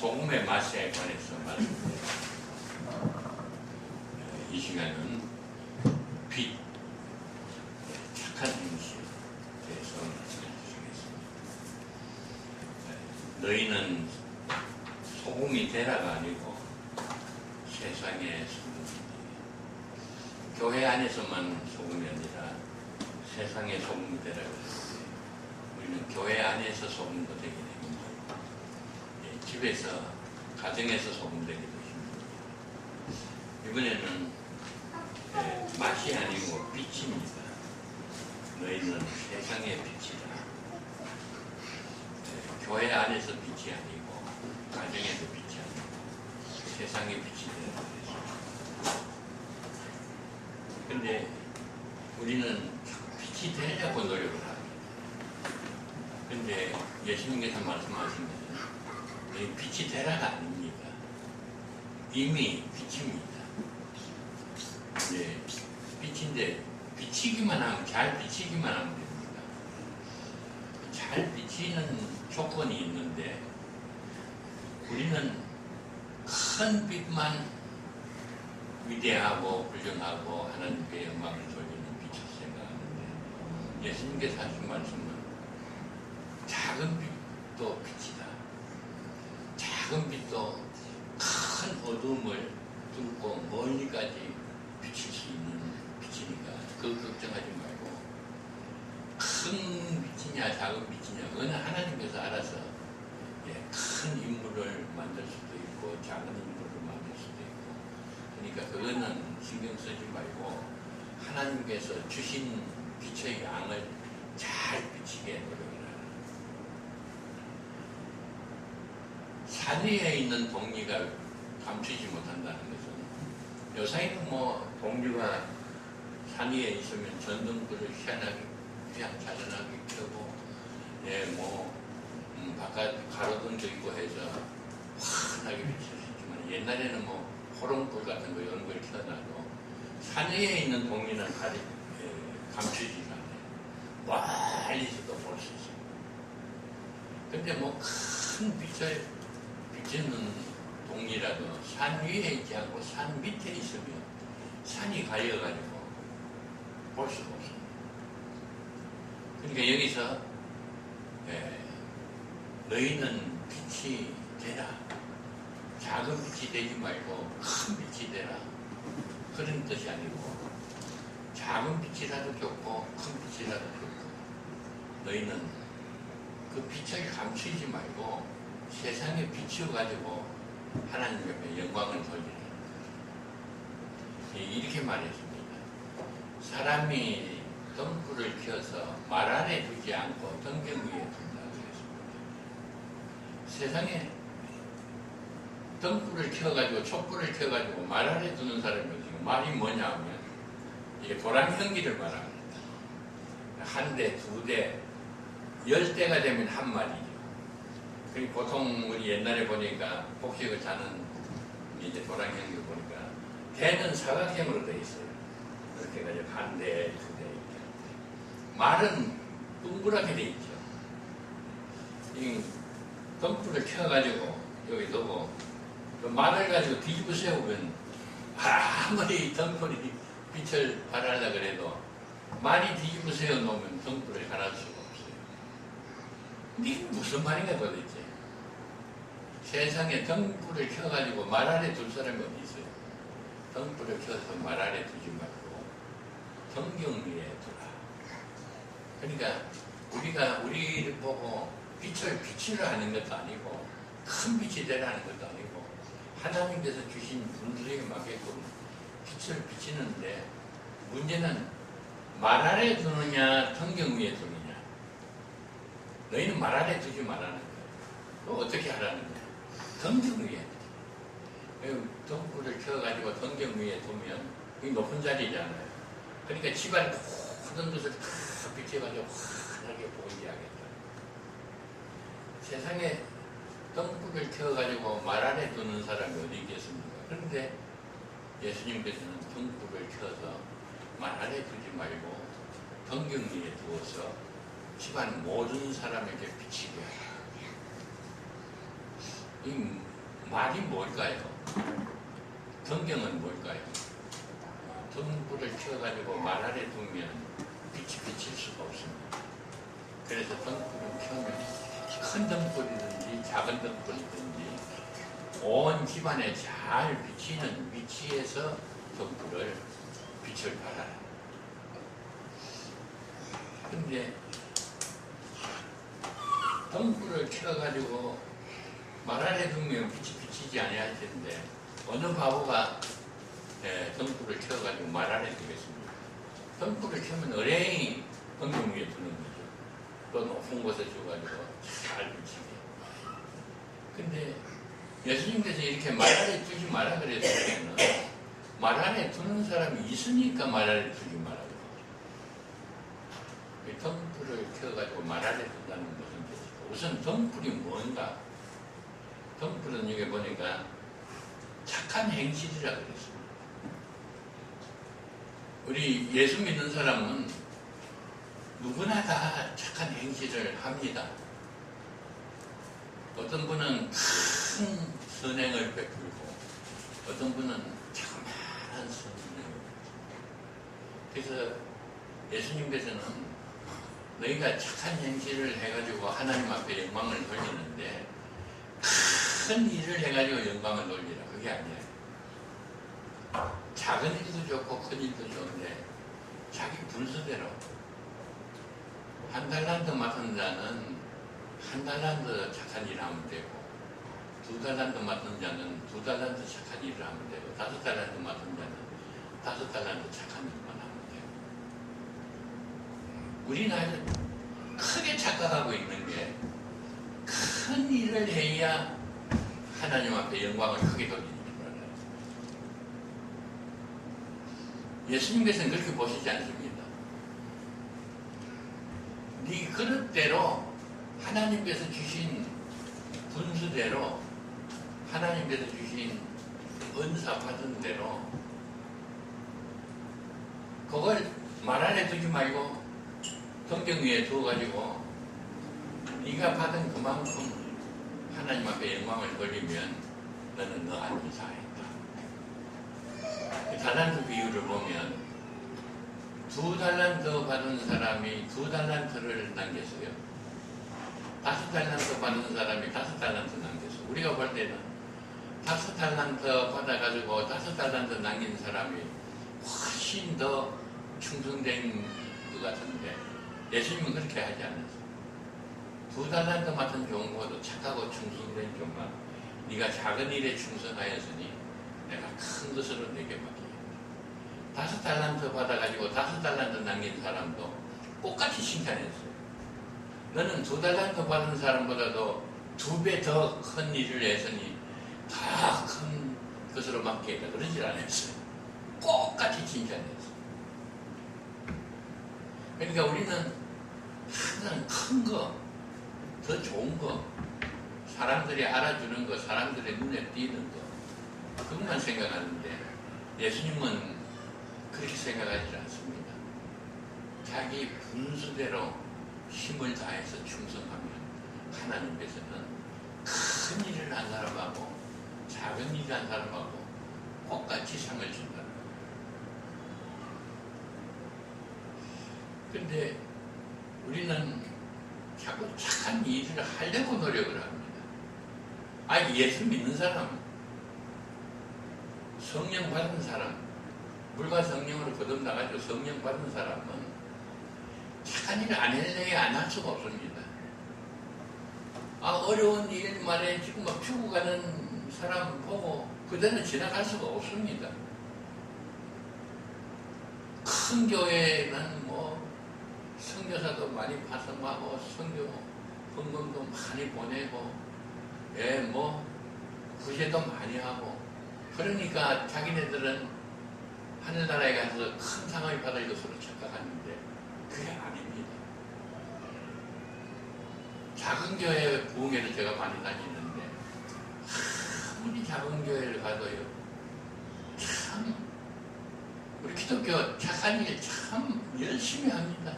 소금의 맛에 관해서 말씀드립니다. 이 시간은 빛, 착한 음식에 대해서 말씀해 주시겠습니다. 너희는 소금이 되라가 아니고 세상의 소금이니, 교회 안에서만 소금이 아니라 세상의 소금이 되라고 했는데, 우리는 교회 안에서 소금도 되게 됩니다. 집에서, 가정에서 소금 되기도 힘듭니다. 이번에는 맛이 아니고 빛입니다. 너희는 세상의 빛이다. 교회 안에서 빛이 아니고 가정에서 빛이 아니고 세상의 빛이 되라고 했습니다. 근데 우리는 빛이 되려고 노력을 합니다. 근데 예수님께서 말씀하시면 빛이 되라가 아닙니다. 이미 빛입니다. 빛인데 비치기만 하면, 잘 비치기만 하면 됩니다. 잘 비치는 조건이 있는데, 우리는 큰 빛만 위대하고 훌륭하고 하나님께 영광을 돌리는 빛을 생각하는데, 예수님께서 하신 말씀은 작은 빛도 빛이다. 작은 빛도 큰 어둠을 뚫고 멀리까지 비칠 수 있는 빛이니까 그거 걱정하지 말고, 큰 빛이냐 작은 빛이냐 그거는 하나님께서 알아서 큰 인물을 만들 수도 있고 작은 인물을 만들 수도 있고, 그러니까 그거는 신경 쓰지 말고 하나님께서 주신 빛의 양을 잘 비치게 노력을 하라. 산 위에 있는 동리가 감추지 못한다는 것은, 요사이는 동리가 산 위에 있으면 전등불을 휘황찬란하게 켜고, 바깥 가로등도 있고 해서 환하게 비칠 수 있지만, 옛날에는 호롱불 같은 거 이런 걸 켜놔도 산 위에 있는 동리는 감추지가 않아요. 멀리서도 볼 수 있어요. 근데 큰 빛을 비치는 동리라도 산 위에 있지 않고 산 밑에 있으면 산이 가려가지고 볼 수가 없습니다. 그러니까 여기서 너희는 빛이 되라. 작은 빛이 되지 말고 큰 빛이 되라. 그런 뜻이 아니고, 작은 빛이라도 좋고 큰 빛이라도 좋고, 너희는 그 빛을 감추지 말고 세상에 비추어가지고 하나님 앞에 영광을 돌리라. 이렇게 말했습니다. 사람이 등불을 켜서 말 아래 두지 않고 등경 위에 둔다고 했습니다. 세상에 등불을 켜가지고, 촛불을 켜가지고 말 아래 두는 사람이 지금 말이 뭐냐 하면, 이게 도랑형기를 말합니다. 한 대, 두 대, 10대가 되면 한 마리죠. 보통 우리 옛날에 보니까 복식을 자는 이제 도랑형기를 보니까 대는 사각형으로 되어 있어요. 이렇게 해가지고 한 대, 두 대 이렇게. 말은 둥그랗게 되어 있죠. 이 등불을 켜가지고 여기 두고 그 말을 가지고 뒤집어 세우면 아무리 등불이 빛을 발하려 그래도 말이 뒤집어 세워 놓으면 등불을 갈아 수가 없어요. 근데 이게 무슨 말인가 도대체? 세상에 등불을 켜가지고 말 아래 둘 사람이 어디 있어요? 등불을 켜서 말 아래 두지 말고 등경 위에 두라. 그러니까 우리가 우리를 보고 빛을 비치려 하는 것도 아니고, 큰 빛이 되라는 것도 아니고, 하나님께서 주신 분들에게 맞게끔 빛을 비치는데, 문제는 말 아래 두느냐 등경 위에 두느냐. 너희는 말 아래 두지 말라는 거예요. 또 어떻게 하라는 거예요? 등경 위에. 등불을 켜가지고 등경 위에 두면 이 높은 자리잖아요. 그러니까 집안 모든 것을 다 비춰가지고 환하게 보이게 하겠다. 세상에 등불을 켜가지고 말 아래 두는 사람이 어디 있겠습니까? 그런데 예수님께서는 등불을 켜서 말 아래 두지 말고 등경 위에 두어서 집안 모든 사람에게 비치게 하라. 이 말이 뭘까요? 성경은 뭘까요? 등불을 켜가지고 말 아래 두면 빛이 비칠 수가 없습니다. 그래서 등불을 켜면 큰 등불이든지 작은 등불이든지 온 집안에 잘 비치는 위치에서 등불을 빛을 발하라. 근데 등불을 켜가지고 말 아래 두면 빛이 비치지 아니할 텐데 어느 바보가 등불을 켜가지고 말 아래 두겠습니까? 등불을 켜면 어레이 등불 위에 두는 거죠. 또 높은 곳에 두가지고 잘 비치게. 근데 예수님께서 이렇게 말 아래 두지 마라 그랬을 때는 말 아래 두는 사람이 있으니까 말 아래 두지 말라고. 등불을 켜가지고 말 아래 둔다는 것은 우선 등불이 뭔가? 등불은 여기 보니까 착한 행실이라 그랬습니다. 우리 예수 믿는 사람은 누구나 다 착한 행실을 합니다. 어떤 분은 큰 선행을 베풀고 어떤 분은 자그마한 선행을 베풀고 그래서 예수님께서는 너희가 착한 행실을 해가지고 하나님 앞에 영광을 돌리는데 큰 일을 해가지고 영광을 돌리라. 그게 아니에요. 작은 일도 좋고 큰 일도 좋은데 자기 분수대로 한 달란트 맡은 자는 한 달란트 착한 일을 하면 되고 두 달란트 맡은 자는 두 달란트 착한 일을 하면 되고 다섯 달란트 맡은 자는 다섯 달란트 착한 일만 하면 돼요. 우리나라는 크게 착각하고 있는 게 큰 일을 해야 하나님 앞에 영광을 크게 돌리는 줄 알아요. 예수님께서는 그렇게 보시지 않습니다. 네 그릇대로 하나님께서 주신 분수대로 하나님께서 주신 은사 받은 대로 그걸 말 안에 두지 말고 성경 위에 두어가지고 네가 받은 그만큼 하나님 앞에 영광을 돌리면 너는 너 안 이상했다. 달란트 비유를 보면 두 달란트 받은 사람이 두 달란트를 남겼어요. 다섯 달란트 받은 사람이 다섯 달란트 남겼어요. 우리가 볼 때는 다섯 달란트 받아가지고 다섯 달란트 남긴 사람이 훨씬 더 충성된 것 같은데 예수님은 그렇게 하지 않았어요. 두 달란트 맡은 종보도 착하고 충성된 종만 네가 작은 일에 충성하였으니 내가 큰 것으로 내게 맡기겠다. 다섯 달란트 받아가지고 다섯 달란트 남긴 사람도 똑같이 칭찬했어요. 너는 두 달란트 받은 사람보다도 두 배 더 큰 일을 했으니 다 큰 것으로 맡기겠다. 그러질 않았어요. 똑같이 칭찬했어요. 그러니까 우리는 항상 큰 거, 더 좋은 거, 사람들이 알아주는 거, 사람들의 눈에 띄는 거, 그것만 생각하는데 예수님은 그렇게 생각하지 않습니다. 자기 분수대로 힘을 다해서 충성하면 하나님께서는 큰 일을 한 사람하고 작은 일을 한 사람하고 똑같이 상을 준다. 근데 우리는 자꾸 착한 일을 하려고 노력을 합니다. 아니, 예수 믿는 사람, 성령 받은 사람, 물과 성령으로 거듭나가지고 성령 받은 사람은 착한 일을 안 할래 안 할 수가 없습니다. 어려운 일 말에 지금 막 죽어가는 사람 보고 그대로 지나갈 수가 없습니다. 큰 교회는 선교사도 많이 파송하고 선교 헌금도 많이 보내고 구제도 많이 하고 그러니까 자기네들은 하늘나라에 가서 큰 상을 받을 것으로 착각하는데 그게 아닙니다. 작은 교회 부흥회를 제가 많이 다니는데 아무리 작은 교회를 가도요 참 우리 기독교 착한 일 참 열심히 합니다.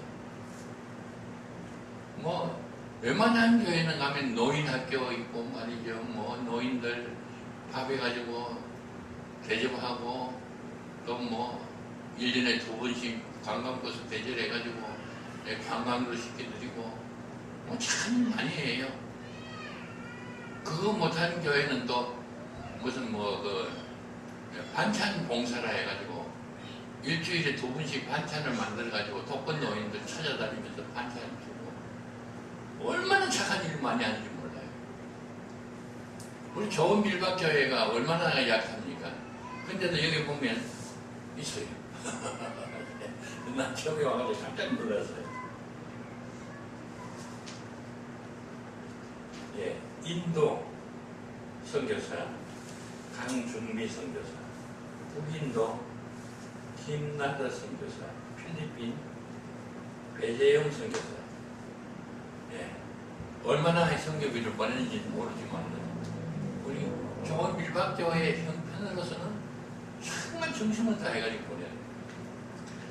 웬만한 교회는 가면 노인 학교 있고 말이죠. 노인들 밥해가지고 대접하고 또 뭐 1년에 2번씩 관광버스 대절해가지고 관광도 시켜드리고 뭐 참 많이 해요. 그거 못하는 교회는 또 무슨 뭐 그 반찬 봉사라 해가지고 일주일에 2번씩 반찬을 만들어가지고 독거 노인들 찾아다니면서 반찬 주고 얼마나 착한 일 많이 하는지 몰라요. 우리 좋은 밀박교회가 얼마나 약합니까? 근데도 여기 보면 있어요. 난 처음에 와가지고 깜짝 놀랐어요. 예, 인도 선교사 강준미 선교사, 북인도 김나더 선교사, 필리핀 배재영 선교사. 예, 얼마나 선교비를 보내는지 모르지만 우리 좋은 밀박교회의 형편으로서는 정말 정신을 다해가지고 보내요.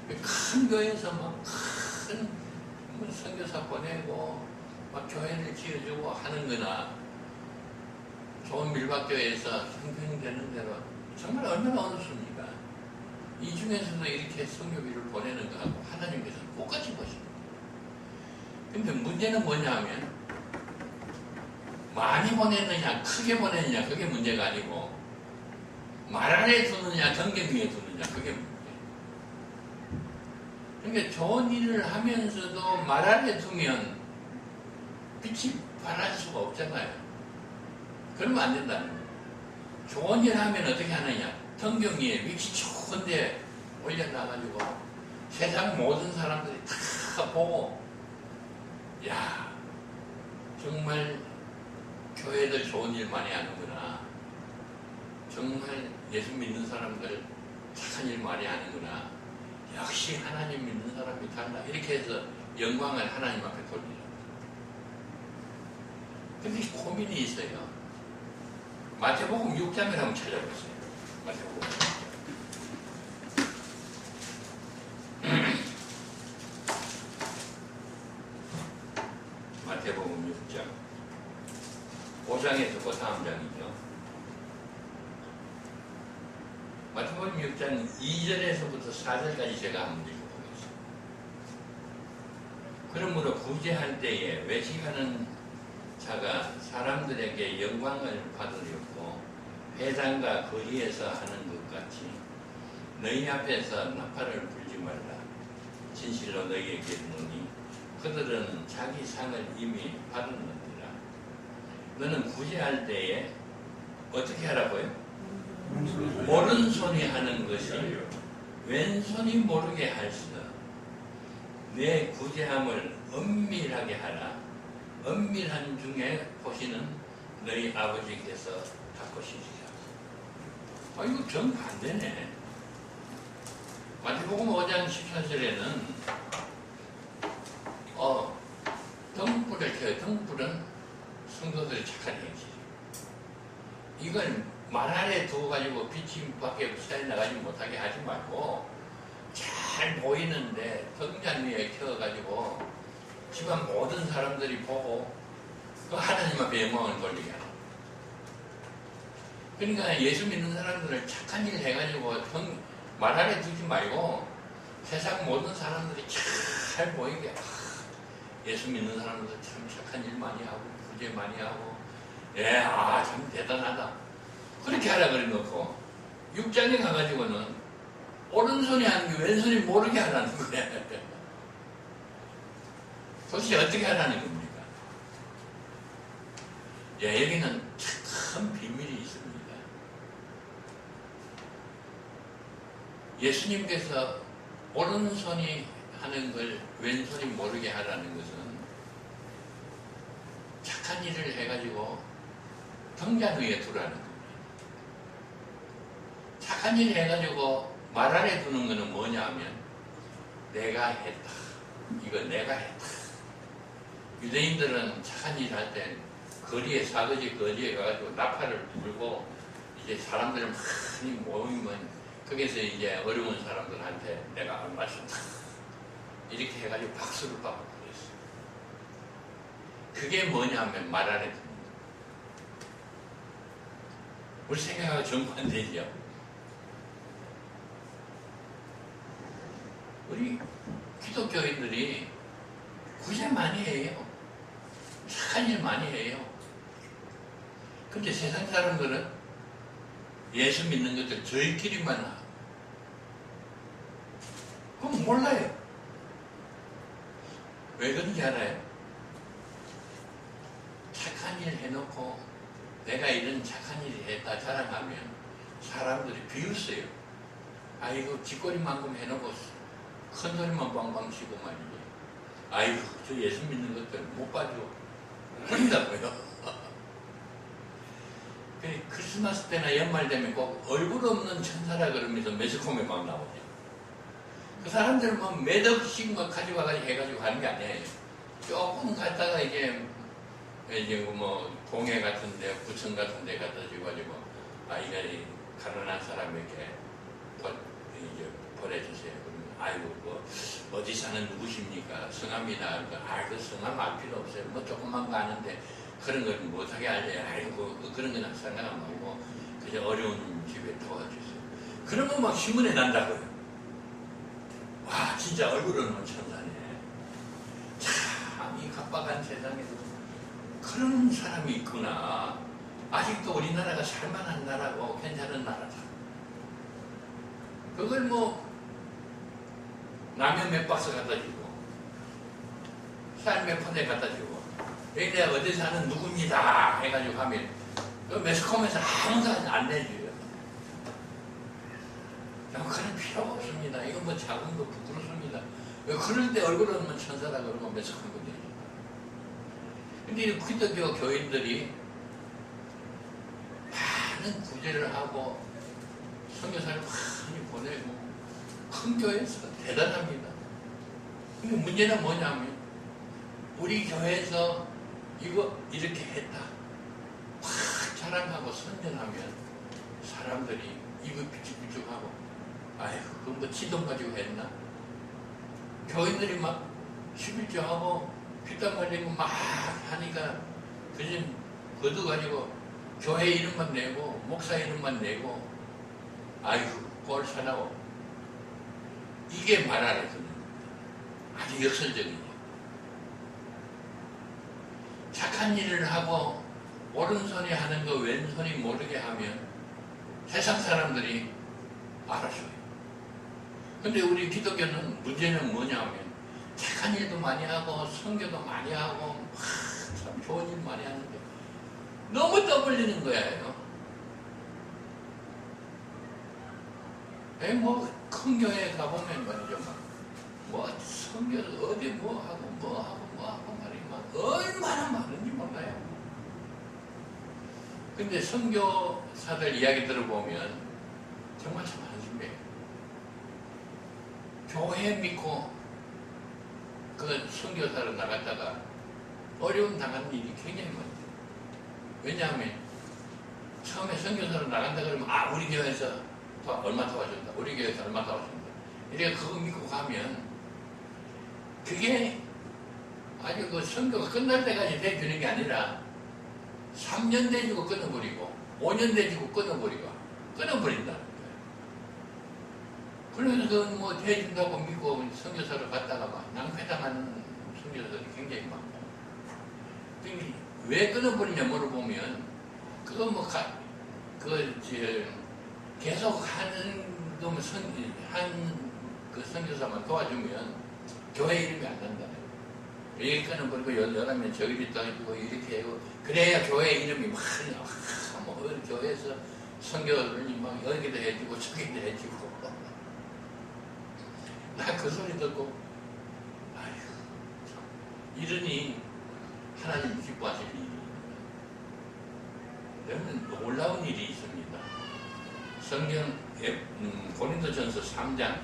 큰 교회에서 막 큰 선교사 보내고 막 교회를 지어주고 하는 거나 좋은 밀박교회에서 형편되는 대로 정말 얼마나 어렵습니까? 이 중에서도 이렇게 선교비를 보내는 거하고 하나님께서는 똑같이 보십니다. 근데 문제는 뭐냐 하면 많이 보내느냐 크게 보내느냐 그게 문제가 아니고 말 아래 두느냐 경계 위에 두느냐 그게 문제예요. 그러니까 좋은 일을 하면서도 말 아래 두면 빛이 발할 수가 없잖아요. 그러면 안 된다는 거예요. 좋은 일 하면 어떻게 하느냐. 등경 위에 위치 좋은데 올려놔가지고 세상 모든 사람들이 다 보고 야 정말 교회들 좋은 일 많이 하는구나. 정말 예수 믿는 사람들 착한 일 많이 하는구나. 역시 하나님 믿는 사람이 달라. 이렇게 해서 영광을 하나님 앞에 돌리는 거예요. 근데 고민이 있어요. 마태복음 6장을 한번 찾아보세요. 마태복음 6장. 마태복음 6장. 5장에서 그 다음 장이죠. 마태복음 6장 2절에서부터 4절까지 제가 한번 읽어보겠습니다. 그러므로 구제할 때에 외식하는 자가 사람들에게 영광을 받으려고 회당과 거리에서 하는 것 같이 너희 앞에서 나팔을 불지 말라. 진실로 너희에게 이르노니 그들은 자기 상을 이미 받았느니라. 너는 구제할 때에 어떻게 하라고요? 오른손이 하는 것이 왼손이 모르게 할지라. 내 구제함을 은밀하게 하라. 은밀한 중에 보시는 너희 아버지께서 닦으시리라. 이거 정반대네. 마태복음 5장 14절에는 등불을 켜요. 등불은 성도들이 착한 행실. 이걸 말 아래 두어가지고 빛이 밖에 새어나가지 못하게 하지 말고 잘 보이는데 등잔 위에 켜가지고 집안 모든 사람들이 보고 그 하나님 앞에 영광을 돌리게 하라. 그러니까 예수 믿는 사람들을 착한 일 해가지고 말 아래 두지 말고 세상 모든 사람들이 잘 보이게 예수 믿는 사람들 참 착한 일 많이 하고 구제 많이 하고 참 대단하다. 그렇게 하라 그래 놓고 6장에 가가지고는 오른손이 하는 게 왼손이 모르게 하라는 거야. 도대체 어떻게 하라는 겁니까? 여기는 큰 비밀이 있습니다. 예수님께서 오른손이 하는 걸 왼손이 모르게 하라는 것은 착한 일을 해가지고 등잔 위에 두라는 겁니다. 착한 일 해가지고 말 아래 두는 것은 뭐냐 하면 내가 했다. 이거 내가 했다. 유대인들은 착한 일 할 때 거리에 사거지 거리에 가가지고 나팔을 불고 이제 사람들이 많이 모이면 거기서 이제 어려운 사람들한테 내가 얼마 줬다. 이렇게 해가지고 박수를 받고 그랬어요. 그게 뭐냐 하면 말 아래 둡니다. 우리 생각하고 정반대죠. 우리 기독교인들이 구제 많이 해요. 착한 일 많이 해요. 근데 세상 사람들은 예수 믿는 것들 저희끼리만 하고 그럼 몰라요. 왜 그런지 알아요? 착한 일 해놓고 내가 이런 착한 일 했다 자랑하면 사람들이 비웃어요. 아이고 쥐꼬리만큼 해놓고 큰 소리만 빵빵 치고 말이지. 아이고 저 예수 믿는 것들 못 봐줘. 그런다고요. 크리스마스 때나 연말 되면 꼭 얼굴 없는 천사라 그러면서 매스컴에 막 나오죠. 그 사람들은 뭐 몇 억씩 막 가져와가지고 해가지고 하는 게 아니에요. 조금 갔다가 이제 뭐 동해 같은데 부천 같은데 갖다 줘가지고 아이가 가난한 사람에게 이제 보내주세요. 그러면 아이고 뭐 어디 사는 누구십니까? 성함이나 그 성함 알 필요 없어요. 뭐 조금만 거 아는데 그런 건 못하게 알려요. 아이고 그런 건 상관 안 하고 그냥 어려운 집에 도와주세요. 그러면 막 신문에 난다고요. 와 진짜 얼굴 없는 천사네. 참 이 각박한 세상에도 그런 사람이 있구나. 아직도 우리나라가 살만한 나라고 괜찮은 나라다. 그걸 뭐 라면 몇 박스 갖다 주고 쌀 몇 푼에 갖다 주고 여기 내가 어디 사는 누굽니다 해가지고 하면 그 매스컴에서 항상 안 내줘요. 그런 필요가 없습니다. 이건 뭐 작은 거 부끄럽습니다. 그럴 때 얼굴 없는 천사라 그러고 매스컴 건데. 근데 이 기독교 교인들이 많은 구제를 하고 선교사를 많이 보내고 큰 교회에서 대단합니다. 근데 문제는 뭐냐면 우리 교회에서 이거 이렇게 했다 확 자랑하고 선전하면 사람들이 이거 비쭉비쭉하고 아이고 그건 뭐 지돈 가지고 했나? 교인들이 막 11조하고 피땀 흘리고 막 하니까 그전 그도 가지고 교회 이름만 내고 목사 이름만 내고 아이고 꼴 사나워. 이게 말 안 해주는 아주 역설적이죠. 착한 일을 하고 오른손이 하는 거 왼손이 모르게 하면 세상 사람들이 알아줘요. 근데 우리 기독교는 문제는 뭐냐면 착한 일도 많이 하고 선교도 많이 하고 참 좋은 일 많이 하는데 너무 떠벌리는 거예요. 큰 교회 가보면 말이죠. 뭐 선교 어디 뭐 하고 말이야. 얼마나 많은지 몰라요. 근데 선교사들 이야기 들어보면 정말 참 한심해요. 교회 믿고 그 선교사로 나갔다가 어려움 당하는 일이 굉장히 많죠. 왜냐하면 처음에 선교사로 나간다 그러면 우리 교회에서 얼마 도와준다. 우리 교회에서 얼마 도와준다. 이렇게 그거 믿고 가면 그게 아주 그 선교가 끝날 때까지 돼주는 게 아니라 3년 돼주고 끊어버리고 5년 돼주고 끊어버린다는 거예요. 그래서 그 뭐 돼준다고 믿고 선교사로 갔다가 막 낭패당하는 선교사들이 굉장히 많고 왜 끊어버리냐 물어보면 그거 뭐 계속 하는 그 선교사만 도와주면 교회 이름이 안 난다. 이렇게 끊어버리고 여러 명 저기를 또 해주고 이렇게 하고 그래야 교회 이름이 막 교회에서 선교를 막 여기도 해주고 저기도 해주고 나 그 소리 듣고 아휴 이러니 하나님 기뻐하실 일이 여러분 놀라운 일이 있습니다. 성경 고린도전서 3장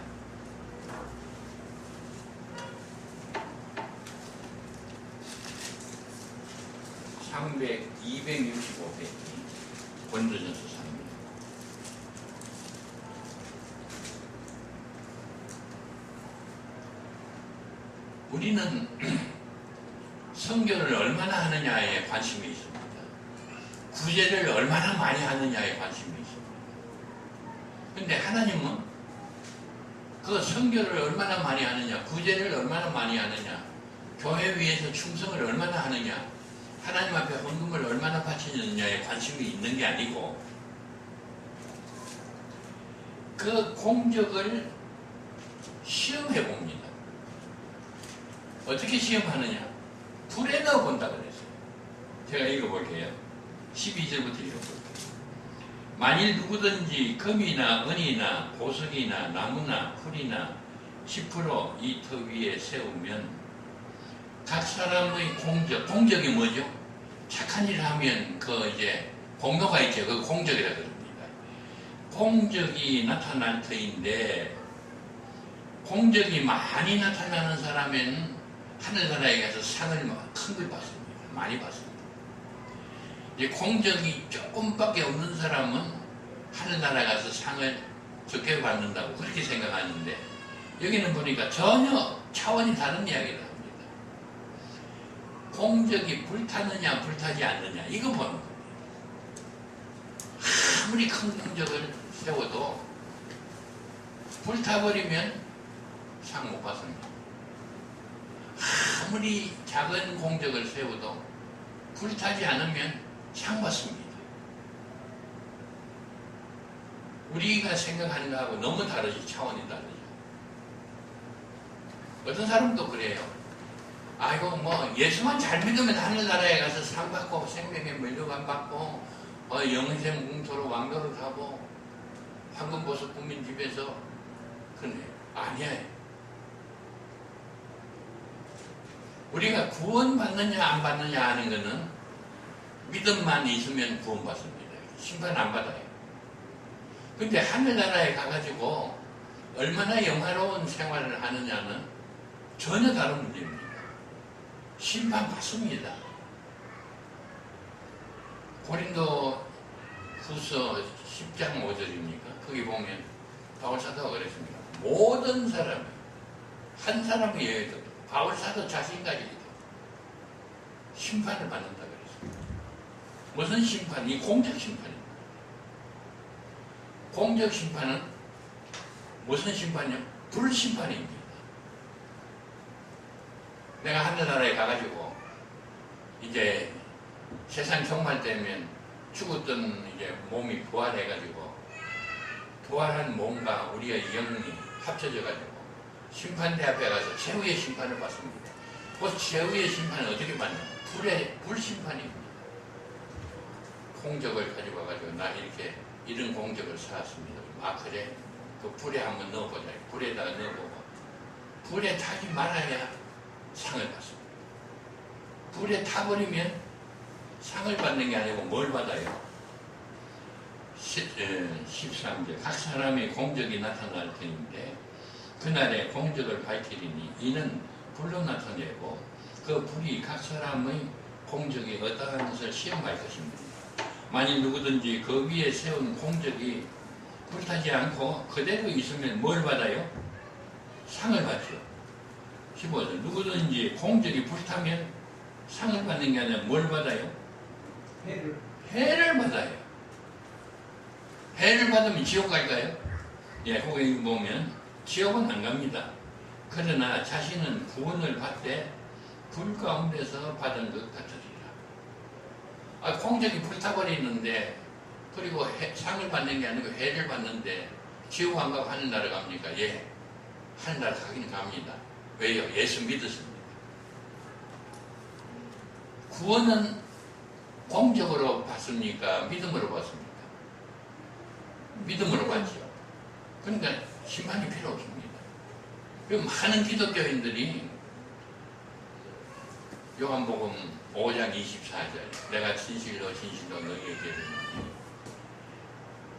265페이지 고린도전서 3장 우리는 선교를 얼마나 하느냐에 관심이 있습니다. 구제를 얼마나 많이 하느냐에 관심이 있습니다. 근데 하나님은 그 선교를 얼마나 많이 하느냐, 구제를 얼마나 많이 하느냐, 교회 위에서 충성을 얼마나 하느냐, 하나님 앞에 헌금을 얼마나 바치느냐에 관심이 있는 게 아니고 그 공적을 시험해 봅니다. 어떻게 시험하느냐? 불에 넣어 본다 그랬어요. 제가 읽어볼게요. 12절부터 읽어볼게요. 만일 누구든지 금이나 은이나 보석이나 나무나 풀이나 10% 이 터 위에 세우면 각 사람의 공적이 뭐죠? 착한 일을 하면 그 이제 공로가 있죠. 그 공적이라 그럽니다. 공적이 나타날 터인데 공적이 많이 나타나는 사람은 하늘나라에 가서 상을 큰 걸 받습니다. 많이 받습니다. 이제 공적이 조금밖에 없는 사람은 하늘나라에 가서 상을 적게 받는다고 그렇게 생각하는데 여기는 보니까 전혀 차원이 다른 이야기를 합니다. 공적이 불타느냐 불타지 않느냐 이거 보는 겁니다. 아무리 큰 공적을 세워도 불타버리면 상 못 받습니다. 아무리 작은 공적을 세워도 불타지 않으면 상 받습니다. 우리가 생각하는 거하고 너무 다르지, 차원이 다르죠. 어떤 사람도 그래요. 아이고 뭐 예수만 잘 믿으면 하늘나라에 가서 상 받고 생명의 물려관 받고 영생 공토로 왕노를 하고 황금보석 국민 집에서 근데 아니야. 우리가 구원받느냐 안 받느냐 하는 것은 믿음만 있으면 구원받습니다. 심판 안 받아요. 근데 하늘나라에 가가지고 얼마나 영화로운 생활을 하느냐는 전혀 다른 문제입니다. 심판 받습니다. 고린도 후서 10장 5절입니까? 거기 보면 바울사도가 그랬습니다. 모든 사람, 한 사람의 예외도 바울사도 자신까지도 심판을 받는다 그랬습니다. 무슨 심판? 이 공적 심판입니다. 공적 심판은 무슨 심판이요? 불심판입니다. 내가 하늘나라에 가가지고 이제 세상 종말 되면 죽었던 이제 몸이 부활해가지고 부활한 몸과 우리의 영이 합쳐져가지고 심판대 앞에 가서 최후의 심판을 받습니다. 그 최후의 심판은 어떻게 받냐? 불심판입니다. 공적을 가지고 가지고 나 이렇게 이런 공적을 쌓았습니다. 아 그래? 그 불에 한번 넣어보자. 불에다가 넣어보고 불에 타지 말아야 상을 받습니다. 불에 타버리면 상을 받는 게 아니고 뭘 받아요? 13절 각 사람의 공적이 나타날 터인데 그날에 공적을 밝히리니 이는 불로 나타내고 그 불이 각 사람의 공적이 어떠한 것을 시험할 것입니다. 만일 누구든지 그 위에 세운 공적이 불타지 않고 그대로 있으면 뭘 받아요? 상을 받죠. 15절 누구든지 공적이 불타면 상을 받는 게 아니라 뭘 받아요? 해를 받아요. 해를 받으면 지옥 갈까요? 예, 거기 보면 지옥은 안 갑니다. 그러나 자신은 구원을 받되 불 가운데서 받은 것 같으리라. 공적이 불타버리는데 그리고 상을 받는 게 아니고 해를 받는데 지옥 안 가고 하늘나라 갑니까? 예, 하늘나라 가긴 갑니다. 왜요? 예수 믿었습니다. 구원은 공적으로 받습니까? 믿음으로 받습니까? 믿음으로 받죠. 그러니까 심판이 필요 없습니다. 그럼 많은 기독교인들이 요한복음 5장 24절 내가 진실로 너희에게 이르노니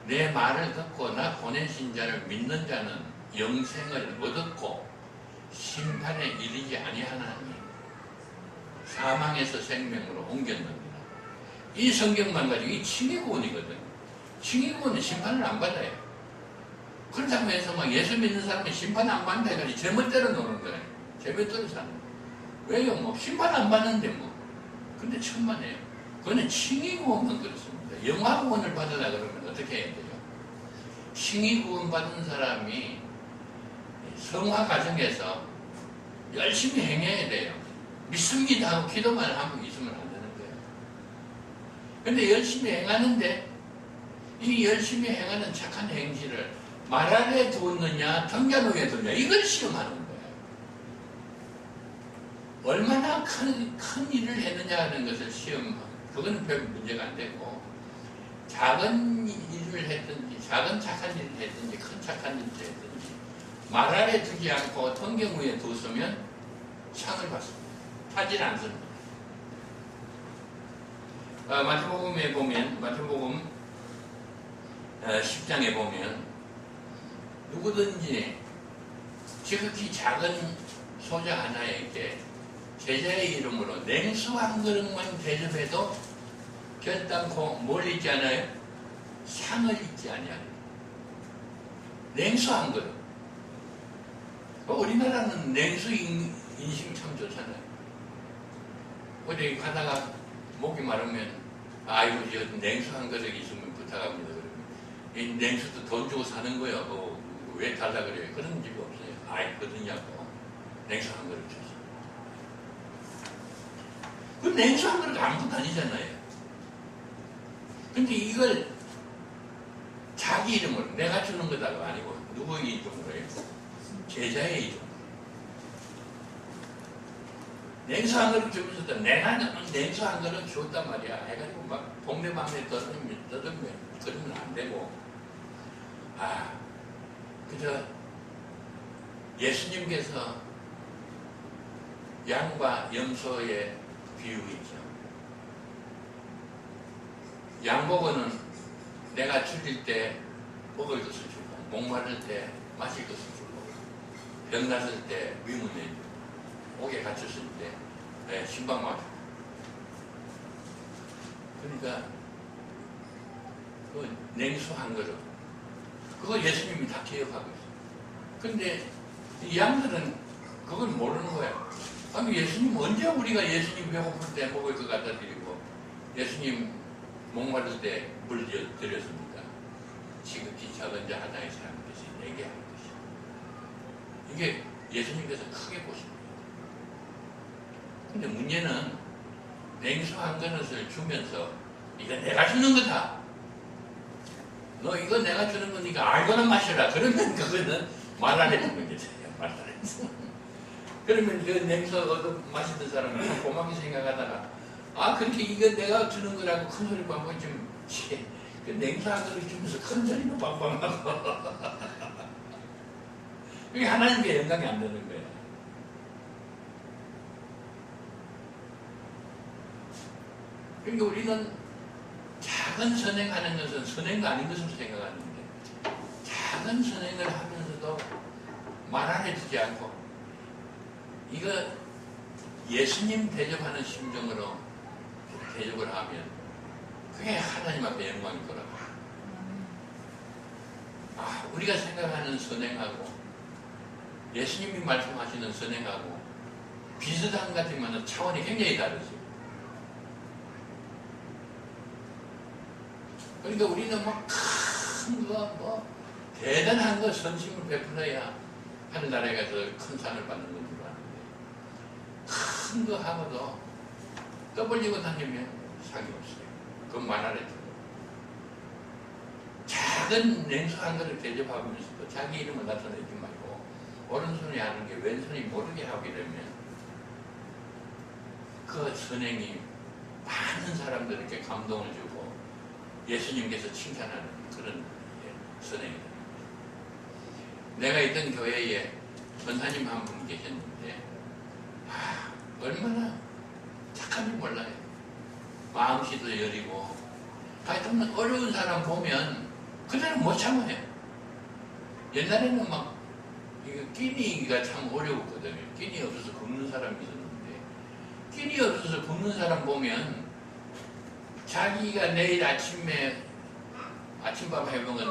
내 말을 듣고 나 보내신 자를 믿는 자는 영생을 얻었고 심판에 이르지 아니하나니 사망에서 생명으로 옮겼느니라. 이 성경만 가지고 이 칭의구원이거든. 칭의구원은 심판을 안 받아요. 그렇다고 해서 막 예수 믿는 사람은 심판 안 받는다 해가지고 제멋대로 노는 거예요. 제멋대로 사는 거예요. 왜요? 뭐 심판 안 받는데 뭐. 근데 천만에요. 그거는 칭의 구원만 그렇습니다. 영화 구원을 받으라 그러면 어떻게 해야 돼요? 칭의 구원 받은 사람이 성화 과정에서 열심히 행해야 돼요. 믿습니다 하고 기도만 하고 있으면 안 되는 거예요. 근데 열심히 행하는데 이 열심히 행하는 착한 행실을 말 아래 두었느냐 등잔 위에 두느냐 이걸 시험하는 거예요. 얼마나 큰 일을 했느냐 하는 것을 시험하는, 그건 별 문제가 안 되고, 작은 일을 했든지 작은 착한 일을 했든지 큰 착한 일을 했든지 말 아래 두지 않고 등경 위에 두었으면 상을 받습니다. 하질 않습니다. 마태복음에 보면, 마태복음 10장에 보면 누구든지 지극히 작은 소자 하나에게 제자의 이름으로 냉수 한 그릇만 대접해도 결단코 뭘 잊지 않아요? 상을 잊지 아니하는. 냉수 한 그릇. 우리나라는 냉수 인심 참 좋잖아요. 어디 가다가 목이 마르면 아이고 저 냉수 한 그릇 있으면 부탁합니다. 그러면 이 냉수도 돈 주고 사는 거예요. 왜 달라 그래요? 그런 집이 없어요. 아이 거든냐고 냉수 한 그릇 줘서. 그 냉수 한 그릇 아무것도 아니잖아요. 근데 이걸 자기 이름으로 내가 주는 거다가 아니고 누구의 이름으로 해요? 제자의 이름. 냉수 한 그릇 주면서도 내가 냉수 한 그릇 줬단 말이야. 해가지고 막 동네방네 떠들면 그러면 안 되고, 그저 예수님께서 양과 염소의 비유이죠. 양복은 내가 줄일 때 먹을 것을 주고, 목마를 때 마실 것을 주고, 병났을 때 위문해주고, 옥에 갇혔을 때 신방 맞고. 그러니까 그 냉수 한 그릇, 그거 예수님이 다 기억하고 있어요. 근데 이 양들은 그걸 모르는 거야. 아니 예수님 언제 우리가 예수님 배고플 때 먹을 것 갖다 드리고 예수님 목마를 때 물 드렸습니다. 지극히 작은 자 하나의 사람께서 내게 한 것이야. 이게 예수님께서 크게 보십니다. 근데 문제는 냉수 한 그릇을 주면서 이거 내가 주는 거다. 너 이거 내가 주는 거니까 알고는 마셔라. 그러면 그거는 말 안 해주는 거지. 말 안 해주는 거. 그러면 그 냉수 얻어 마시던 사람은 고맙게 생각하다가 그렇게 이거 내가 주는 거라고 큰 소리 빵빵 좀 그 냉수 한 그릇 주면서 큰 소리는 빵빵하고 그게 하나님께 영광이 안 되는 거예요. 그러니까 우리는 작은 선행하는 것은 선행도 아닌 것으로 생각하는데 작은 선행을 하면서도 말 안 해주지 않고 이거 예수님 대접하는 심정으로 대접을 하면 그게 하나님 앞에 영광이 돌아가. 우리가 생각하는 선행하고 예수님이 말씀하시는 선행하고 비슷한 것 같지만 차원이 굉장히 다르죠. 그러니까 우리는 큰 거, 대단한 거 선심을 베풀어야 하늘나라에 가서 큰 상을 받는 건 줄 아는데 큰 거 하고도 떠벌리고 다니면 상이 없어요. 그건 말 안 해도. 작은 냉수 한 그릇 대접하면서도 자기 이름을 나타내지 말고 오른손이 하는 게 왼손이 모르게 하게 되면 그 선행이 많은 사람들에게 감동을 주고 예수님께서 칭찬하는 그런 선행이다. 내가 있던 교회에 권사님 한 분 계셨는데 얼마나 착한지 몰라요. 마음씨도 여리고 하여튼 어려운 사람 보면 그대로 못 참아요. 옛날에는 막 이거 끼니가 참 어려웠거든요. 끼니 없어서 굶는 사람이 있었는데 끼니 없어서 굶는 사람 보면 자기가 내일 아침에 아침밥 해먹은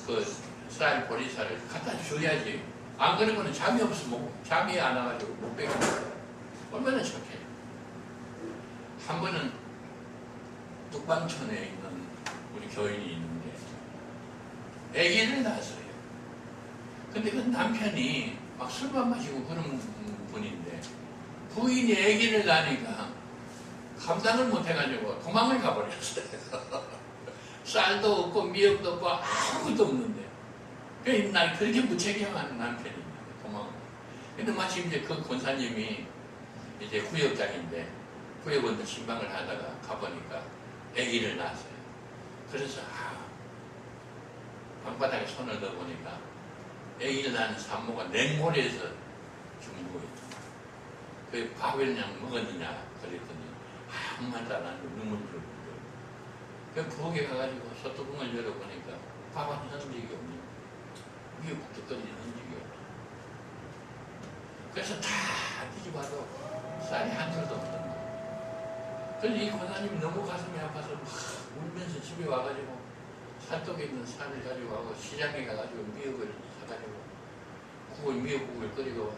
그 쌀, 보리쌀을 갖다 줘야지. 안 그러면 잠이 없어. 잠이 안 와가지고 못 빼고. 얼마나 착해. 한 번은 뚝방촌에 있는 우리 교인이 있는데 아기를 낳았어요. 근데 그 남편이 막 술만 마시고 그런 분인데 부인이 아기를 낳으니까 감당을 못해가지고 도망을 가버렸어요. 쌀도 없고 미역도 없고 아무것도 없는데 난 그렇게 무책임한 남편입니다. 도망을. 근데 마침 이제 그 권사님이 이제 구역장인데 구역원들 신방을 하다가 가보니까 아기를 낳았어요. 그래서 방바닥에 손을 넣어보니까 아기를 낳은 산모가 냉골에서 죽는 거예요. 그 밥을 그냥 먹었느냐 그랬더니 아무 말도 안 하고 눈물을 흘리고 그 부엌에 가가지고 소뚜껑을 열어보니까 밥 한 흔적이 없네. 미역국도 끓이는 흔적이 없네. 그래서 다 뒤집어도 쌀이 한 줄도 없는 거예요. 그래서 이 권사님이 너무 가슴이 아파서 막 울면서 집에 와가지고 산독에 있는 쌀을 가지고 가고 시장에 가가지고 미역을 사가지고 미역국을 끓이고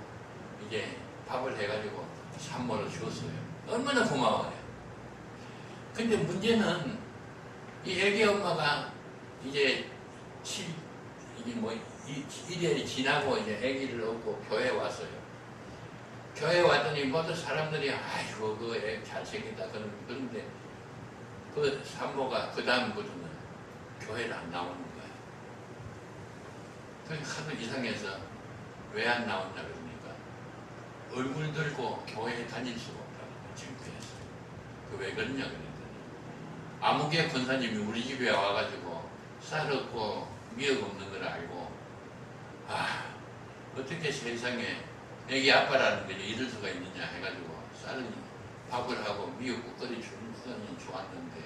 이제 밥을 해가지고 산모를 줬어요. 얼마나 고마워요. 근데 문제는 이 애기 엄마가 이제 이게 뭐 1일이 지나고 이제 애기를 얻고 교회에 왔어요. 교회에 왔더니 모든 사람들이 아이고 그 애 잘생겼다 그런데 그 산모가 그 다음부터는 교회를 안 나오는 거예요. 그러니까 하도 이상해서 왜 안 나온다 그러니까 얼굴 들고 교회에 다닐 수가 없다고 창피했어요. 그 왜 그러냐 그랬더니 아무개 권사님이 우리 집에 와가지고 쌀 없고 미역 없는 걸 알고 어떻게 세상에 애기 아빠라는 게 이럴 수가 있느냐 해가지고 쌀을 밥을 하고 미역국 끓여주는 건 좋았는데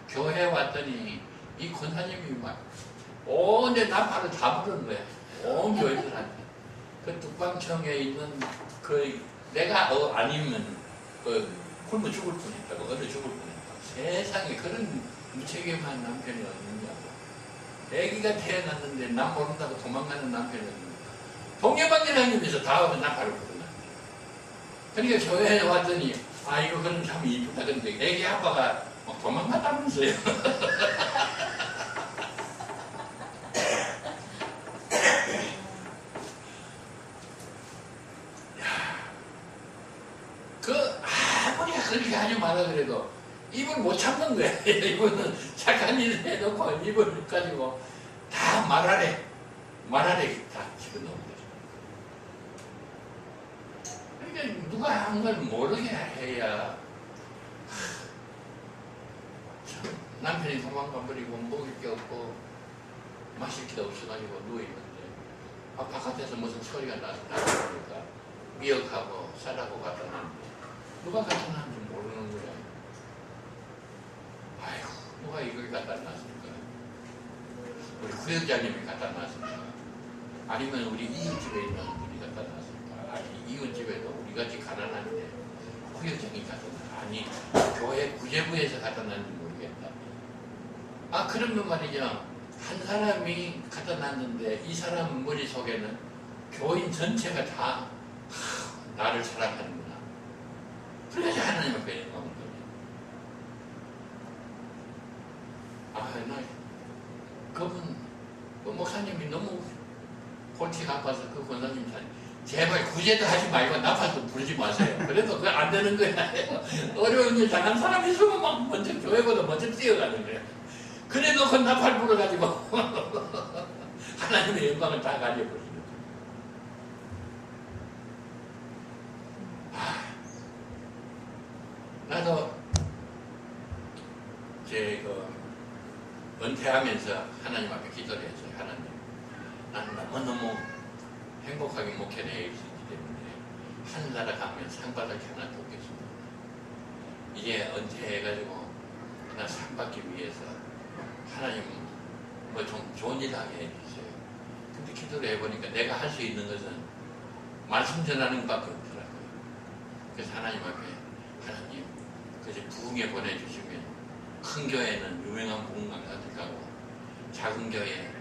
교회에 왔더니 이 권사님이 막 온 내 나팔을 다 부른 거야. 온 교회들한테. 그 뚝방청에 있는 그 내가 아니면 굶어 죽을 뻔했다고 얼어 죽을 뻔했다고. 세상에 그런 무책임한 남편이 어딨냐고. 애기가 태어났는데 남 모른다고 도망가는 남편이 어딨냐고. 동해방이라면서 다 와서 나팔을 부르나. 그러니까 교회에 왔더니 이거 그럼 참 이쁘다. 근데 애기 아빠가 막 도망갔다면서요. 아무리 그렇게 하지 마라 그래도 입을 못 참는 거야. 이분은 착한 일을 해놓고 입을 가지고 다 말하래 다 집어넣은 거죠. 그러니까 누가 한 걸 모르게 해야 남편이 도망가버리고 먹을 게 없고 마실 게 없어가지고 누워있는데 바깥에서 무슨 소리가 나니까 미역하고 쌀하고 갖다 놨는데 누가 갖다 놨는지 모르는 거야. 아이고 누가 이걸 갖다 놨을까. 우리 구역장님이 갖다 놨을까. 아니면 우리 이웃집에 있는 분이 갖다 놨을까. 아니 이웃집에도 우리같이 가난한데 구역장이 갖다 놨을까. 아니 교회 구제부에서 갖다 놨는지 모르겠다. 그러면 말이죠. 한 사람이 갖다 놨는데 이 사람 머릿속에는 교인 전체가 다 나를 사랑하는구나. 그래야지 하나님 앞에 영광을 드려. 그분, 그 목사님이 너무 골치가 아파서 그 권사님 제발 구제도 하지 말고 나팔도 부르지 마세요. 그래도 그거 안 되는 거야. 어려운 일 당한 사람이 있으면 막 먼저 교회보다 먼저 뛰어가는 거야. 그래 놓고 나팔 불어가지고 하나님의 영광을 다 가져버리는 거야. 나도 은퇴하면서 하나님 앞에 기도를 했어요. 하나님, 나는 너무너무 행복하게 목회를 해야 있기 때문에 하늘나라 가면 상 받을 게 하나도 없겠습니다. 이제 은퇴해가지고 나 상 받기 위해서 하나님 뭐 좀 좋은 일 하게 해주세요. 근데 기도를 해보니까 내가 할 수 있는 것은 말씀 전하는 것밖에 없더라고요. 그래서 하나님 앞에 하나님 그저 부흥에 보내주시면 큰 교회는 유명한 부흥 강사들 가고 작은 교회에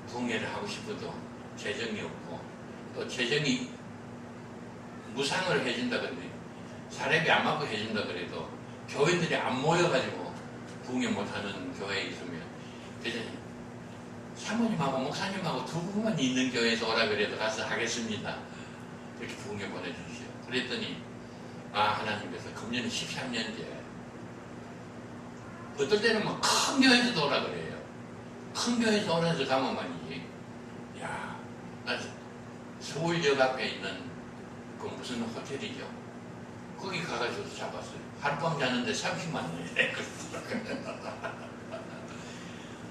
부흥회를 하고 싶어도 재정이 없고 또 재정이 무상을 해준다 그러는데 사례비 안 맞고 해준다 그래도 교인들이 안 모여가지고 부흥회 못하는 교회에 있으면 그래서 사모님하고 목사님하고 두 분만 있는 교회에서 오라 그래도 가서 하겠습니다. 이렇게 부흥회 보내주시오. 그랬더니 하나님께서 금년에 13년째 어떨 때는 뭐 큰 교회에서도 오라 그래요. 큰 교회에서 오라서 가면 말이지. 야, 나 서울역 앞에 있는 그 무슨 호텔이죠? 거기 가가지고 잡았어요. 하룻밤 자는데 30만 원이래.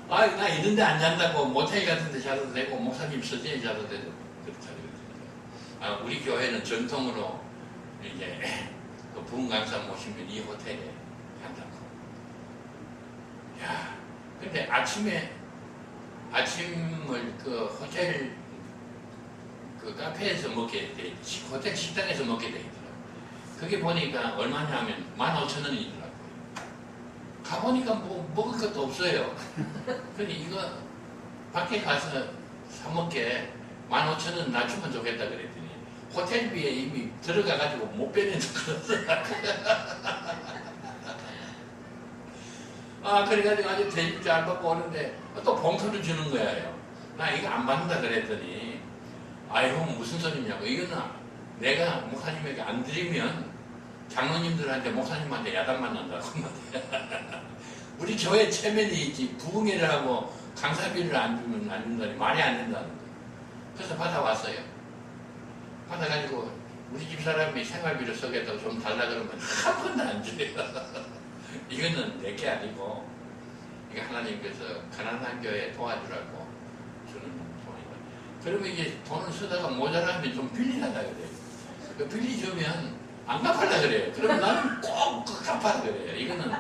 나 이런데 안 잔다고 모텔 같은 데 자도 되고 목사님 서재에 자도 되고 그렇다고요. 우리 교회는 전통으로 이제 그 부흥 강사 모시면 이 호텔에 한다고. 야, 근데 아침을 그 호텔 그 카페에서 먹게 돼, 호텔 식당에서 먹게 돼 있더라고. 그게 보니까 얼마냐 하면 15,000원이더라고요. 가보니까 뭐 먹을 것도 없어요. 근데 이거 밖에 가서 사 먹게 15,000원 낮추면 좋겠다 그랬더니 호텔비에 이미 들어가가지고 못 빼내는 거였어. 그래가지고 아주 대접 잘 받고 오는데 또 봉투를 주는 거예요. 나 이거 안 받는다 그랬더니 형 무슨 소리냐고. 이거는 내가 목사님에게 안 드리면 장로님들한테 목사님한테 야단 맞는다고. 우리 교회 체면이 있지 부흥회를 하고 강사비를 안 주면 안 준다니 말이 안 된다는 거예요. 그래서 받아왔어요. 받아가지고 우리 집사람이 생활비를 쓰겠다고 좀 달라 그러면 한 번도 안 줘요. 이거는 내게 아니고 이거 하나님께서 가난한 교회 도와주라고 주는 돈이다. 그러면 이제 돈을 쓰다가 모자라면 좀 빌리라다 그래요. 빌리주면 안 갚아라 그래요. 그러면 나는 꼭 갚아라 그래요. 이거는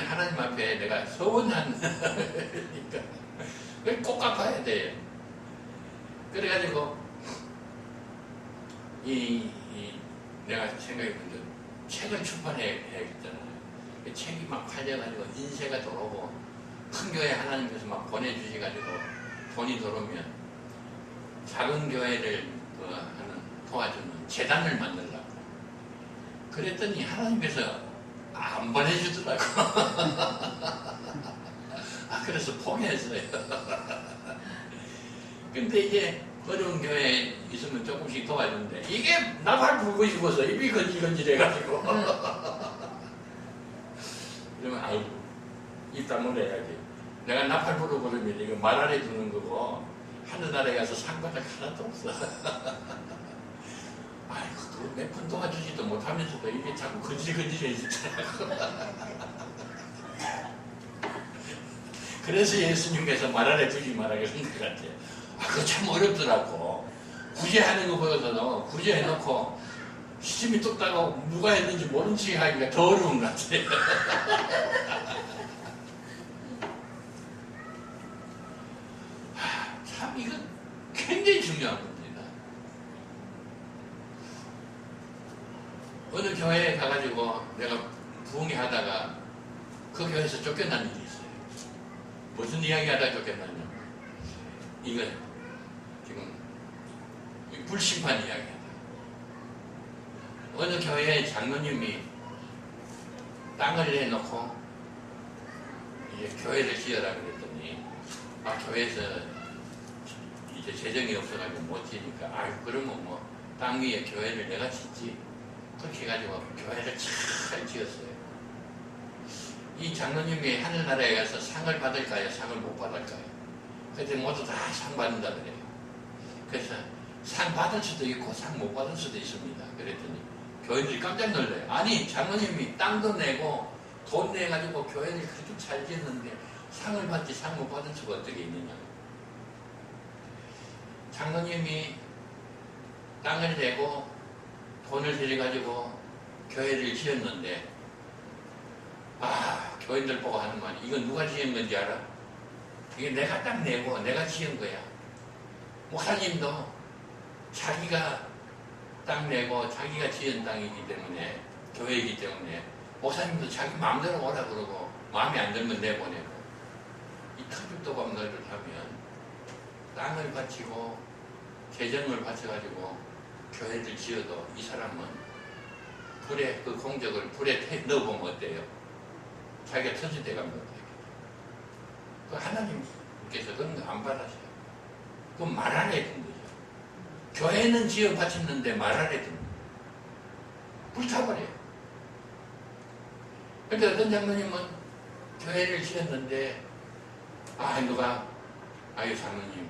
하나님 앞에 내가 서운한 그러니까 꼭 갚아야 돼요. 그래가지고 내가 생각해본데 책을 출판해야겠잖아요. 책이 막 팔려가지고 인쇄가 들어오고 큰 교회 하나님께서 막 보내주셔가지고 돈이 들어오면 작은 교회를 도와주는 재단을 만들라고. 그랬더니 하나님께서 안 보내주더라고. 그래서 포기했어요. 근데 이제 어려운 교회에 있으면 조금씩 도와주는데 이게 나팔 불고 싶어서 입이 건질건질해가지고 그러면 입 다물어야지. 내가 나팔 부르고 그러면 이거 말 안 해주는 거고 하늘나라에 가서 상받을 하나도 없어. 그거 몇 번 도와주지도 못하면서도 이게 자꾸 건질건질해지더라고. 그래서 예수님께서 말 안 해주지 마라 그런 것 같아요. 그거 참 어렵더라고. 구제하는 거 보여서 구제해놓고 시침이 뚝 따고 누가 했는지 모른 척 하기가 더 어려운 것 같아요. 참 이거 굉장히 중요한 겁니다. 어느 교회에 가가지고 내가 부흥회 하다가 그 교회에서 쫓겨난 일이 있어요. 무슨 이야기 하다 쫓겨났냐. 이건 지금 불심판 이야기하다. 어느 교회에 장로님이 땅을 내놓고 이제 교회를 지어라 그랬더니 교회에서 이제 재정이 없어가지고 못 지니까 그러면 뭐 땅 위에 교회를 내가 짓지. 그렇게 해가지고 교회를 잘 지었어요. 이 장로님이 하늘나라에 가서 상을 받을까요? 상을 못 받을까요? 그때 모두 다 상 받는다 그래요. 그래서 상 받을 수도 있고 상 못 받을 수도 있습니다. 그랬더니 교인들이 깜짝 놀라요. 아니 장로님이 땅도 내고 돈 내가지고 교회를 그렇게 잘 지었는데 상을 받지 상 못 받을 수가 어떻게 있느냐. 장로님이 땅을 내고 돈을 들여가지고 교회를 지었는데 교인들 보고 하는 말이 이건 누가 지은 건지 알아? 이게 내가 딱 내고 내가 지은 거야. 목사님도 자기가 땅 내고 자기가 지은 땅이기 때문에 교회이기 때문에 목사님도 자기 마음대로 오라 그러고 마음에 안 들면 내보내고 이 터줏도박 노릇을 하면 땅을 바치고 재정을 바쳐가지고 교회를 지어도 이 사람은 불에 그 공적을 불에 넣어보면 어때요? 자기가 터질때가 뭐 어때요? 그 하나님께서 그런 거 안 받아셔요. 그 말 안 해준 거죠. 교회는 지어 바쳤는데 말 안 해준 거예요. 불타버려요. 근데 어떤 장로님은 교회를 지었는데 누가 아유 장로님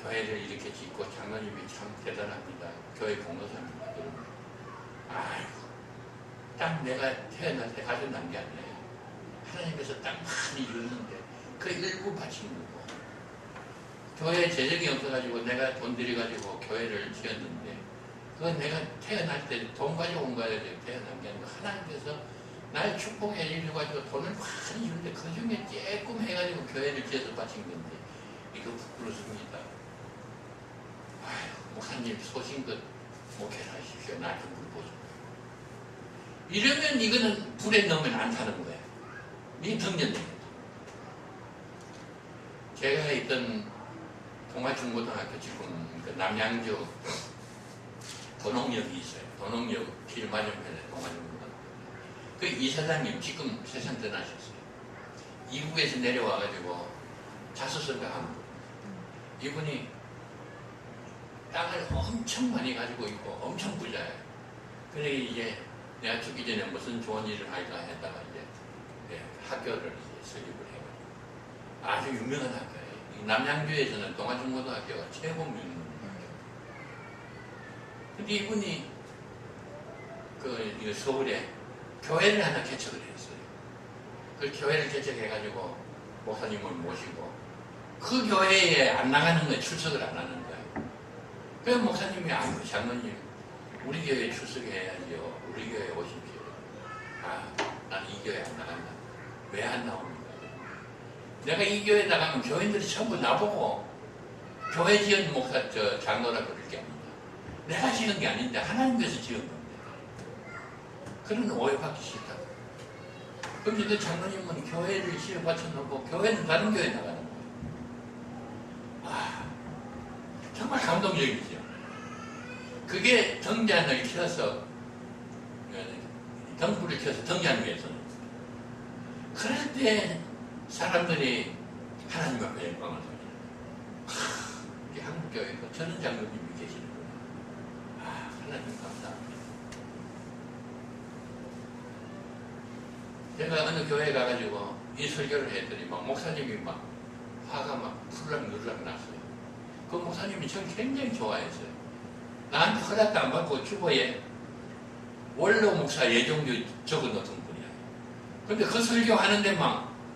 교회를 이렇게 짓고 장로님이 참 대단합니다. 교회 공로사입니다. 아이고 딱 내가 태어날 때 가져난 게 아니에요. 하나님께서 딱 많이 이루는데 그 일부 바친 거고 교회 재정이 없어가지고 내가 돈 들여가지고 교회를 지었는데 그건 내가 태어날 때 돈 가지고 온 거예요. 태어난 게 아니고 하나님께서 날 축복해 주셔가지고 돈을 많이 주는데 그 중에 조금 해가지고 교회를 지어서 바친 건데 이거 부끄럽습니다. 아휴 목사님 소신껏 목회하십시오. 나 좀 물보소. 이러면 이거는 불에 넣으면 안 타는 거예요. 이 등전됩니다. 제가 있던 동아중고등학교 지금 그 남양주 도농역이 있어요. 도농역 길 맞은편에 동아중고등학교. 그 이사장님 지금 세상 떠나셨어요. 이국에서 내려와가지고 자수성가 한 분. 이분이 땅을 엄청 많이 가지고 있고 엄청 부자예요. 그래 이제 내가 죽기 전에 무슨 좋은 일을 할까 했다가 이제 학교를 이제 설립을 해가지고 아주 유명한 학교예요. 남양주에서는 동아중고등학교가 최고 유명한 학교. 근데 이분이 그 서울에 교회를 하나 개척을 했어요. 그 교회를 개척해가지고 목사님을 모시고 그 교회에 안 나가는 거예요. 출석을 안 하는 거예요. 그래서 목사님이 장로님 우리 교회에 출석해야지요. 우리 교회에 오십시오. 난 이 교회 안 나간다. 왜 안 나옵니까? 내가 이 교회에 나가면 교인들이 전부 나보고 교회 지은 장로라 그럴 게 아니다. 내가 지은 게 아닌데 하나님께서 지은 겁니다. 그런 오해받기 싫다. 그럼 이제 장로님은 교회를 지어 바쳐놓고 교회는 다른 교회에 나가는 거예요. 정말 감동적이죠. 그게 등잔을 켜서 등불을 켜서 등잔 위에서는 그럴 때 사람들이 하나님 앞에 영광을 돌려요. 우리 한국교회도 저런 장로님이 계시는구나. 하나님 감사합니다. 제가 어느 교회에 가가지고 이 설교를 했더니 목사님이 화가 풀락누락 났어요. 그 목사님이 저를 굉장히 좋아했어요. 나한테 허락도 안 받고 주보에 원로 목사 예종교 적어놓던 분이야. 근데 그 설교하는데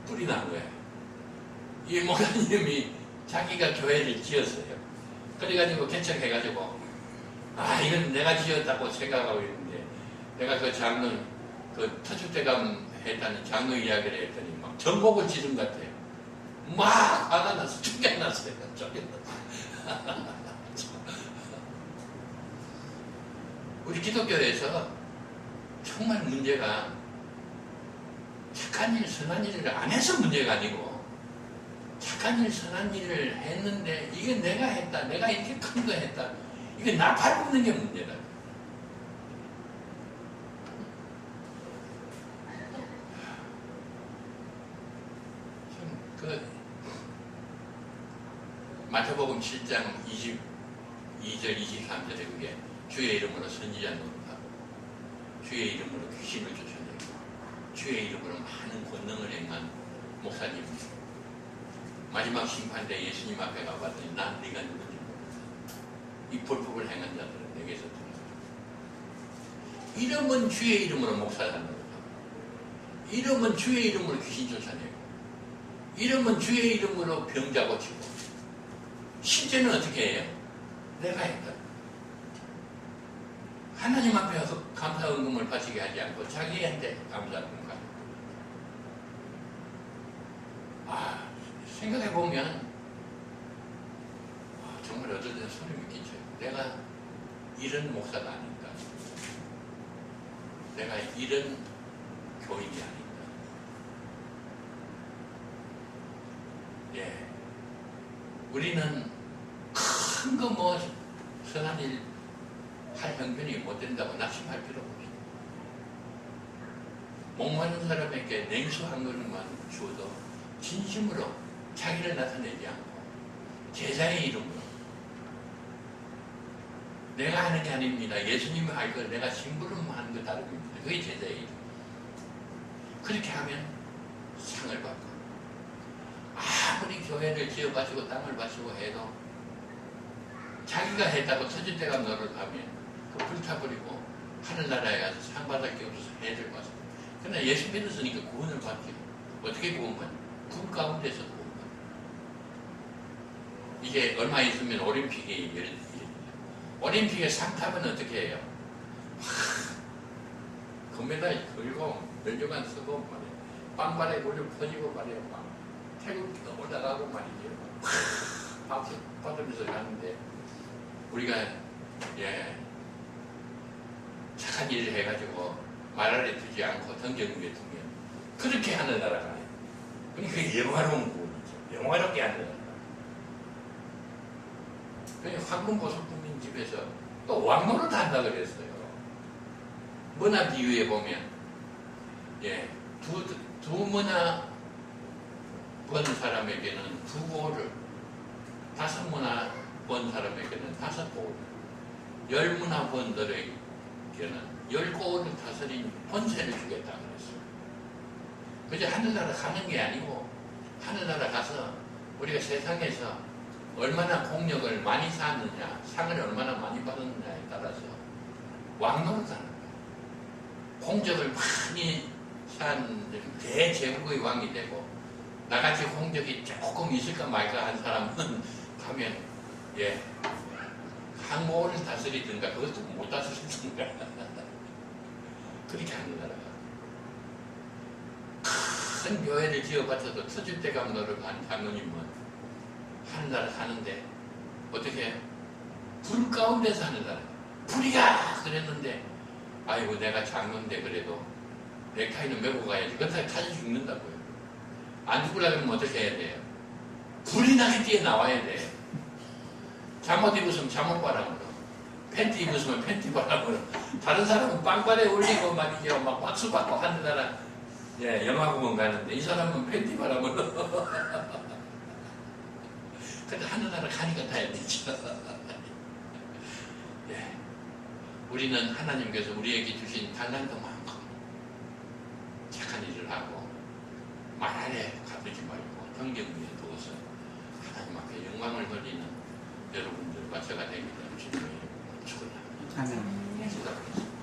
불이 난 거예요. 이 목사님이 자기가 교회를 지었어요. 그래가지고 개척해가지고 이건 내가 지었다고 생각하고 있는데 내가 그 장로 그 터줏대감 했다는 장로 이야기를 했더니 전복을 지른 것 같아요. 화가 나서 쫓겨났어요. 우리 기독교에서 정말 문제가 착한 일, 선한 일을 안 해서 문제가 아니고 착한 일, 선한 일을 했는데 이게 내가 했다. 내가 이렇게 큰 거 했다. 이게 나 밟는 게 문제다. 마태복음 7장 22절 23절에 그게 주의 이름으로 선지자 노릇하고 주의 이름으로 귀신을 쫓아내고 주의 이름으로 많은 권능을 행한 목사님 마지막 심판 때 예수님 앞에 가봤더니 난 네가 누군지 모른다. 이 불법을 행한 자들은 내게서 들어가. 이름은 주의 이름으로 목사를 노릇하고 이름은 주의 이름으로 귀신 쫓아내고 이름은 주의 이름으로 병자 고치고 실제는 어떻게 해요? 내가 했다. 하나님 앞에 감사 헌금을 바치게 하지 않고 자기한테 감사 헌금 가지고. 생각해보면 정말 어떨 때는 소름이 끼쳐요. 내가 이런 목사가 아닌가. 내가 이런 교인이 아닌가. 예. 우리는 큰 거 선한 일 할 형편이 못 된다고 낙심할 필요 없어요. 목마른 사람에게 냉수 한 그릇만 주어도 진심으로 자기를 나타내지 않고 제자의 이름으로 내가 하는 게 아닙니다. 예수님이 할 걸 내가 심부름하는 거 다름입니다. 그게 제자의 이름. 그렇게 하면 상을 받고 아무리 교회를 지어가지고 땅을 바치고 해도 자기가 했다고 터줏대감 노릇하면 그 불타버리고 하늘나라에 가서 상 받을 게 없어서 해를 받습니다. 그러나 예수 믿었으니까 구원을 받죠. 어떻게 구원받냐? 불 가운데서 구원받죠. 이게 얼마 있으면 올림픽이 열립니다. 올림픽에 상 타면 어떻게 해요? 금메달 걸고 몇 주간 쓰고 말이에요. 빵발에 물을 퍼지고 말이에요. 태극기가 올라가고 말이죠. 박수 받으면서 가는데 우리가 착한 일을 해가지고 말 아래 두지 않고 던경 위에 두면 그렇게 하는 나라가 아니에요. 그게 영화로운 구원이죠. 영화롭게 하는 나라. 그냥 황금 보석국민 집에서 또 왕노릇 한다 그랬어요. 문화 비유에 보면 두 문화 번 사람에게는 두 고를, 다섯 문화 번 사람에게는 다섯 고를, 열 문화 번들에게는 열 고를 다스린 본세를 주겠다 그랬어요. 그저 하늘나라 가는 게 아니고 하늘나라 가서 우리가 세상에서 얼마나 공력을 많이 쌓았느냐, 상을 얼마나 많이 받았느냐에 따라서 왕노릇하는 거예요. 공적을 많이 쌓은 대제국의 왕이 되고 나같이 공적이 조금 있을까 말까 한 사람은 가면 항모를 다스리든가 그것도 못 다스리든가 그렇게 하는 나라가 큰 교회를 지어봤어도 터줏대감 노릇한 장로님은 하늘나라 사는데 어떻게 불 가운데 사는 나라 불이가 그랬는데 아이고 내가 장로인데 그래도 넥타이는 메고 가야지 그렇다고 타지 죽는다고요. 안 죽으려면 어떻게 해야 돼요? 불이 나게 뛰어나와야 돼. 잠옷 입으시면 잠옷바람으로 팬티 입으시면 팬티바람으로 다른 사람은 빵발에 올리고 말이죠. 막 박수 받고 하늘나라 영화공원 가는데 이 사람은 팬티바람으로 근데 하늘나라 가니까 타야 되죠. 우리는 하나님께서 우리에게 주신 달란트만큼 착한 일을 하고 말 아래 가두지 말고 경경 위에 두어서 하나님 앞에 영광을 돌리는 여러분들과 제가 되기를 주님의 축원합니다. 아멘. 기도하겠습니다.